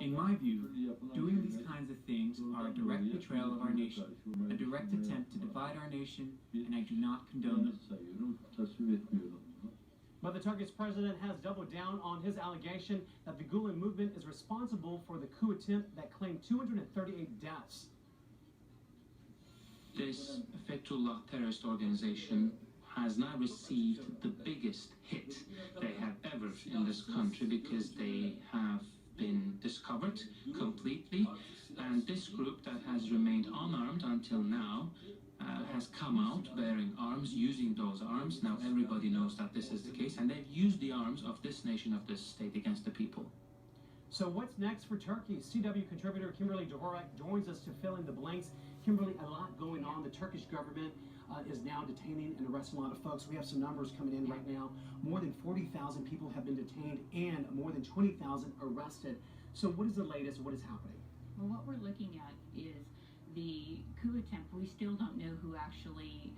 In my view, doing these kinds of things are a direct betrayal of our nation, a direct attempt to divide our nation, and I do not condone them. But the Turkish president has doubled down on his allegation that the Gulen movement is responsible for the coup attempt that claimed 238 deaths. This Fethullah terrorist organization has now received the biggest hit they have ever in this country because they have been discovered completely, and this group that has remained unarmed until now has come out bearing arms, using those arms. Now everybody knows that this is the case, and they've used the arms of this nation, of this state, against the people. So what's next for Turkey? CW contributor Kimberly Dvorak joins us to fill in the blanks. Kimberly, a lot going on. The Turkish government is now detaining and arresting a lot of folks. We have some numbers coming in right now. More than 40,000 people have been detained and more than 20,000 arrested. So what is the latest? What is happening? Well, what we're looking at is the coup attempt. We still don't know who actually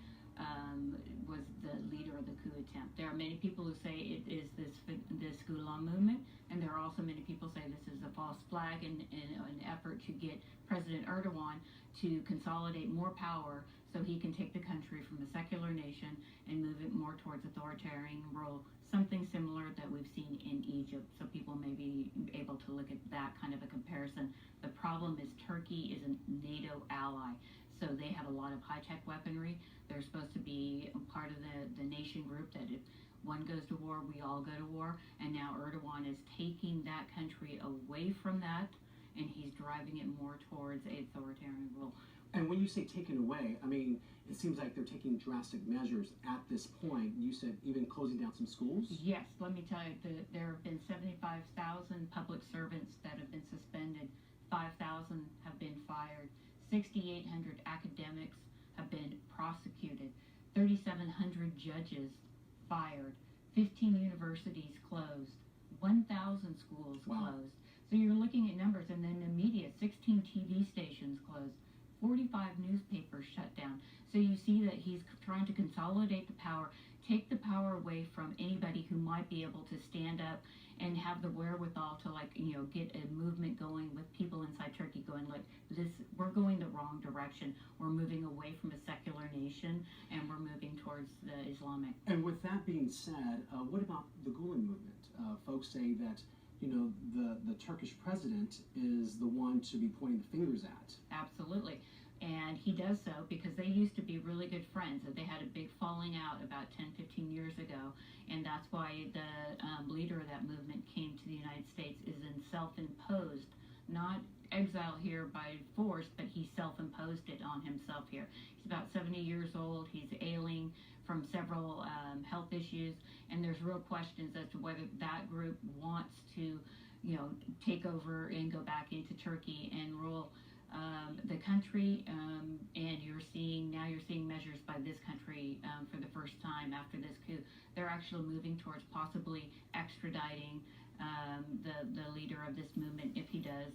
was the leader of the coup attempt. There are many people who say it is this Gulen movement, and there are also many people say this is a false flag and an effort to get President Erdogan to consolidate more power so he can take the country from a secular nation and move it more towards authoritarian rule, something similar that we've seen in Egypt. So people may be able to look at that kind of a comparison. The problem is Turkey is a NATO ally, so they have a lot of high-tech weaponry. They're supposed to be part of the nation group that if one goes to war, we all go to war, and now Erdogan is taking that country away from that, and he's driving it more towards authoritarian rule. And when you say taken away, I mean, it seems like they're taking drastic measures at this point. You said even closing down some schools? Yes, let me tell you, there have been 75,000 public servants that have been suspended, 5,000 have been fired, 6,800 academics have been prosecuted, 3,700 judges fired, 15 universities closed, 1,000 schools closed. So you're looking at numbers, and then the media, 16 TV stations closed, 45 newspapers shut down. So you see that he's trying to consolidate the power, take the power away from anybody who might be able to stand up and have the wherewithal to, like, you know, get a movement going with people inside Turkey going, like, we're going the wrong direction. We're moving away from a secular nation, and we're moving towards the Islamic. And with that being said, what about the Gulen movement? Folks say that, you know, the Turkish president is the one to be pointing the fingers at. Absolutely. And he does so because they used to be really good friends. They had a big falling out about 10, 15 years ago. And that's why the leader of that movement came to the United States, is in self-imposed, not exile here by force, but he self-imposed it on himself here. He's about 70 years old. He's ailing from several health issues. And there's real questions as to whether that group wants to, you know, take over and go back into Turkey and rule the country, and you're seeing measures by this country for the first time after this coup. They're actually moving towards possibly extraditing the leader of this movement if he does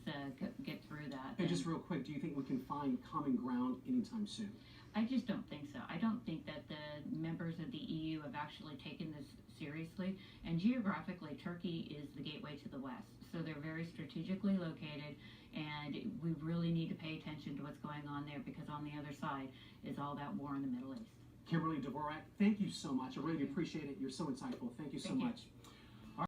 get through that. And just real quick, do you think we can find common ground anytime soon? I just don't think so. I don't think that the members of the EU have actually taken this seriously. And geographically, Turkey is the gateway to the West. So they're very strategically located, and we really need to pay attention to what's going on there, because on the other side is all that war in the Middle East. Kimberly Dvorak, thank you so much. I really appreciate it. You're so insightful. Thank you so much.